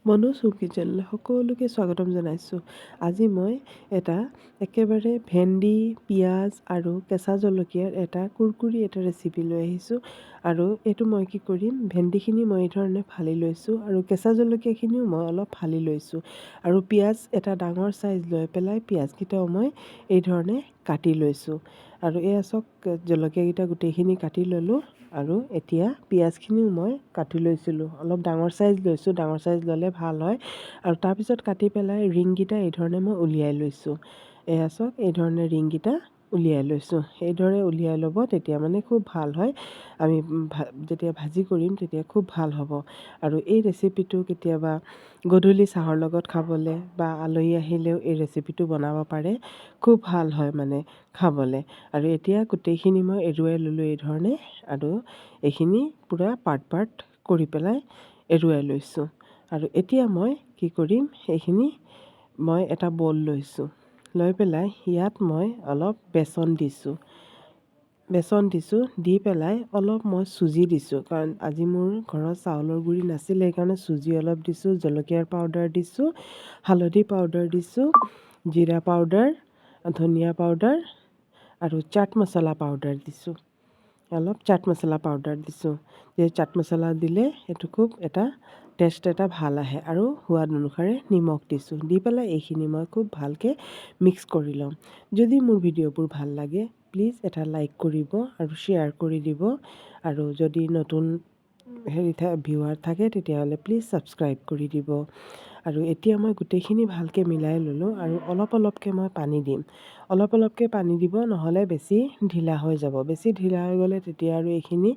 মনো চুপ কিচেনলৈ সকলোকে স্বাগতম জনাইছোঁ। আজি মই এটা একেবাৰে ভেন্দি, পিঁয়াজ আৰু কেঁচা জলকীয়াৰ এটা কুৰকুৰি এটা ৰেচিপি লৈ আহিছোঁ। আৰু এইটো মই কি কৰিম, ভেন্দিখিনি মই এই ধৰণে ফালি লৈছোঁ আৰু কেঁচা জলকীয়াখিনিও মই অলপ ফালি লৈছোঁ। আৰু পিঁয়াজ এটা ডাঙৰ চাইজ লৈ পেলাই পিঁয়াজকেইটাও মই এই ধৰণে কাটি লৈছোঁ। আৰু এয়া চাওক, জলকীয়াকেইটা গোটেইখিনি কাটি ল'লোঁ। আৰু এতিয়া পিঁয়াজখিনিও মই কাটি লৈছিলোঁ, অলপ ডাঙৰ চাইজ লৈছোঁ, ডাঙৰ চাইজ ল'লে ভাল হয়। আৰু তাৰপিছত কাটি পেলাই ৰিংকেইটা এই ধৰণে মই উলিয়াই লৈছোঁ। এয়া চাওক, এই ধৰণে ৰিংকেইটা উলিয়াই লৈছোঁ। এইদৰে উলিয়াই ল'ব, তেতিয়া মানে খুব ভাল হয়। আমি যেতিয়া ভাজি কৰিম তেতিয়া খুব ভাল হ'ব। আৰু এই ৰেচিপিটো কেতিয়াবা গধূলি চাহৰ লগত খাবলৈ বা আলহী আহিলেও এই ৰেচিপিটো বনাব পাৰে, খুব ভাল হয় মানে খাবলৈ। আৰু এতিয়া গোটেইখিনি মই এৰুৱাই ল'লোঁ এই ধৰণে। আৰু এইখিনি পূৰা পাৰ্ট পাৰ্ট কৰি পেলাই এৰুৱাই লৈছোঁ। আৰু এতিয়া মই কি কৰিম, এইখিনি মই এটা বল লৈছোঁ, লৈ পেলাই ইয়াত মই অলপ বেচন দিছোঁ, দি পেলাই অলপ মই চুজি দিছোঁ। কাৰণ আজি মোৰ ঘৰত চাউলৰ গুড়ি নাছিলে, সেইকাৰণে চুজি অলপ দিছোঁ, জলকীয়াৰ পাউডাৰ দিছোঁ, হালধি পাউডাৰ দিছোঁ, জিৰা পাউডাৰ, ধনিয়া পাউডাৰ আৰু চাট মছলা পাউডাৰ দিছোঁ। অলপ চাট মছলা পাউডাৰ দিছোঁ। যে চাট মছলা দিলে এইটো খুব এটা টেষ্ট এটা ভাল আহে। আৰু সোৱাদ অনুসাৰে নিমখ দিছোঁ, দি পেলাই এইখিনি মই খুব ভালকৈ মিক্স কৰি ল'ম। যদি মোৰ ভিডিঅ'বোৰ ভাল লাগে প্লিজ এটা লাইক কৰিব আৰু শ্বেয়াৰ কৰি দিব। আৰু যদি নতুন ভিউৱাৰ থাকে তেতিয়াহ'লে প্লিজ ছাবস্ক্ৰাইব কৰি দিব। আৰু এতিয়া মই গোটেইখিনি ভালকৈ মিলাই ল'লোঁ। আৰু অলপ অলপকৈ মই পানী দিম, অলপ অলপকৈ পানী দিব, নহ'লে বেছি ঢিলা হৈ যাব। বেছি ঢিলা হৈ গ'লে তেতিয়া আৰু এইখিনি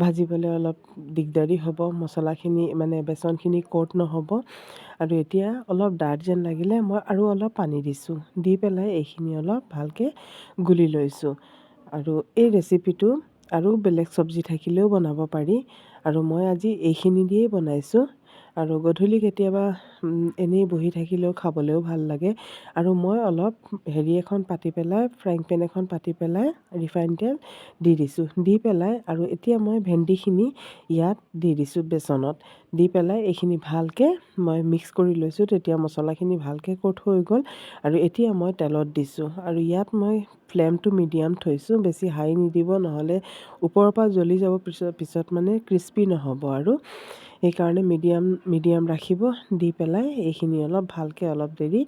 ভাজিবলৈ অলপ দিগদাৰী হ'ব, মছলাখিনি মানে বেচনখিনি ক'ট নহ'ব। আৰু এতিয়া অলপ ডাঠ যেন লাগিলে মই আৰু অলপ পানী দিছোঁ, দি পেলাই এইখিনি অলপ ভালকৈ গুলি লৈছোঁ। আৰু এই ৰেচিপিটো আৰু বেলেগ চব্জি থাকিলেও বনাব পাৰি। আৰু মই আজি এইখিনি দিয়েই বনাইছোঁ। আৰু গধূলি কেতিয়াবা এনেই বহি থাকিলেও খাবলৈও ভাল লাগে। আৰু মই অলপ এখন পাতি পেলাই, ফ্ৰাইং পেন এখন পাতি পেলাই ৰিফাইন তেল দি দিছোঁ, দি পেলাই আৰু এতিয়া মই ভেন্দিখিনি ইয়াত দি দিছোঁ বেচনত, দি পেলাই এইখিনি ভালকৈ মই মিক্স কৰি লৈছোঁ। তেতিয়া মছলাখিনি ভালকৈ ক'ট হৈ গ'ল। আৰু এতিয়া মই তেলত দিছোঁ, আৰু ইয়াত মই ফ্লেমটো মিডিয়াম থৈছোঁ, বেছি হাই নিদিব, নহ'লে ওপৰৰ পৰা জ্বলি যাব, পিছত মানে ক্ৰিস্পি নহ'ব। আৰু সেইকাৰণে মিডিয়াম ৰাখিব, দি পেলাই এইখিনি অলপ ভালকৈ অলপ দেৰি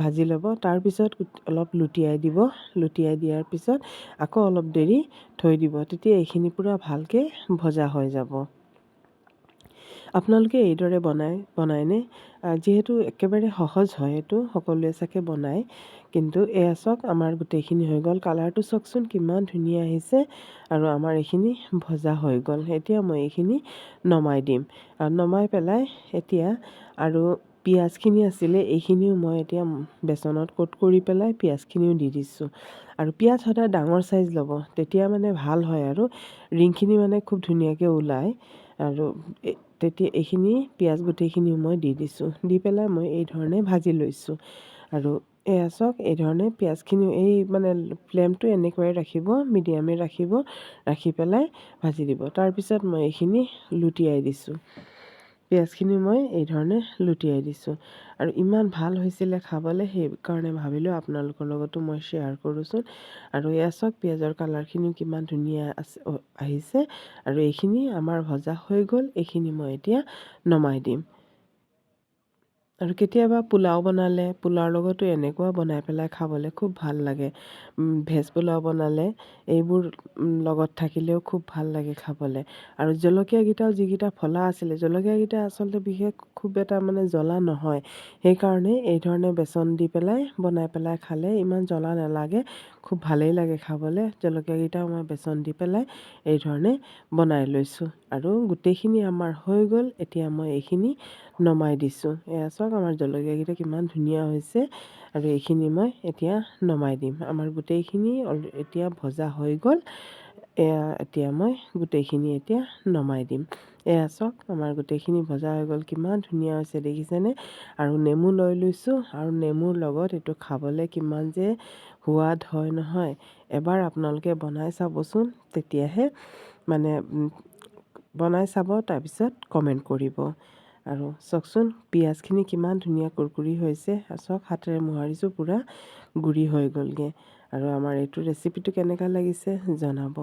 ভাজি ল'ব। তাৰপিছত অলপ লুটিয়াই দিব, লুটিয়াই দিয়াৰ পিছত আকৌ অলপ দেৰি থৈ দিব, তেতিয়া এইখিনি পূৰা ভালকৈ ভজা হৈ যাব। আপোনালোকে এইদৰে বনায়নে? যিহেতু একেবাৰে সহজ হয়, এইটো সকলোৱে চাগে বনায়। কিন্তু এয়া চাওক, আমাৰ গোটেইখিনি হৈ গ'ল। কালাৰটো চাওকচোন কিমান ধুনীয়া আহিছে। আৰু আমাৰ এইখিনি ভজা হৈ গ'ল। এতিয়া মই এইখিনি নমাই দিম। নমাই পেলাই এতিয়া আৰু পিঁয়াজখিনি আছিলে, এইখিনিও মই এতিয়া বেচনত ক'ট কৰি পেলাই পিঁয়াজখিনিও দি দিছোঁ। আৰু পিঁয়াজ সদায় ডাঙৰ চাইজ ল'ব, তেতিয়া মানে ভাল হয় আৰু ৰিংখিনি মানে খুব ধুনীয়াকৈ ওলায়। আৰু তেতিয়া এইখিনি পিঁয়াজ গোটেইখিনিও মই দি দিছোঁ, দি পেলাই মই এই ধৰণে ভাজি লৈছোঁ। আৰু এয়া চাওক, এই ধৰণে পিঁয়াজখিনিও এই মানে ফ্লেমটো এনেকুৱাই ৰাখিব, মিডিয়ামে ৰাখিব, ৰাখি পেলাই ভাজি দিব। তাৰপিছত মই এইখিনি লুটিয়াই দিছোঁ, পিঁয়াজখিনি মই এই ধৰণে লুটিয়াই দিছোঁ। আৰু ইমান ভাল হৈছিলে খাবলৈ, সেইকাৰণে ভাবিলোঁ আপোনালোকৰ লগতো মই শ্বেয়াৰ কৰোঁচোন। আৰু এয়া চাওক, পিঁয়াজৰ কালাৰখিনিও কিমান ধুনীয়া আহিছে। আৰু এইখিনি আমাৰ ভজা হৈ গ'ল, এইখিনি মই এতিয়া নমাই দিম। আৰু কেতিয়াবা পোলাও বনালে, পোলাওৰ লগতো এনেকুৱা বনাই পেলাই খাবলৈ খুব ভাল লাগে। ভেজ পোলাও বনালে এইবোৰ লগত থাকিলেও খুব ভাল লাগে খাবলৈ। আৰু জলকীয়াকেইটাও যিকেইটা ফলা আছিলে, জলকীয়াকেইটা আচলতে বিশেষ খুব এটা মানে জ্বলা নহয়। সেইকাৰণে এই ধৰণে বেচন দি পেলাই বনাই পেলাই খালে ইমান জ্বলা নালাগে, খুব ভালেই লাগে খাবলৈ। জলকীয়াকেইটাও মই বেচন দি পেলাই এই ধৰণে বনাই লৈছোঁ। আৰু গোটেইখিনি আমাৰ হৈ গ'ল, এতিয়া মই এইখিনি নমাই দিছোঁ। এয়া চাওক, আমাৰ জলকীয়াকেইটা কিমান ধুনীয়া হৈছে। আৰু এইখিনি মই এতিয়া নমাই দিম। আমাৰ গোটেইখিনি এতিয়া ভজা হৈ গ'ল। এতিয়া মই গোটেইখিনি এতিয়া নমাই দিম। এয়া চাওক, আমাৰ গোটেইখিনি ভজা হৈ গ'ল, কিমান ধুনীয়া হৈছে দেখিছেনে? আৰু নেমু লৈ লৈছোঁ, আৰু নেমুৰ লগত এইটো খাবলৈ কিমান যে সোৱাদ হয় নহয়। এবাৰ আপোনালোকে বনাই চাবচোন, তেতিয়াহে মানে বনাই চাব, তাৰপিছত কমেণ্ট কৰিব। আৰু চাওকচোন পিঁয়াজখিনি কিমান ধুনীয়া কুৰকুৰি হৈছে। চাওক হাতেৰে মোহাৰিছোঁ পূৰা গুড়ি হৈ গ'লগৈ। আৰু আমাৰ এইটো ৰেচিপিটো কেনেকুৱা লাগিছে জনাব।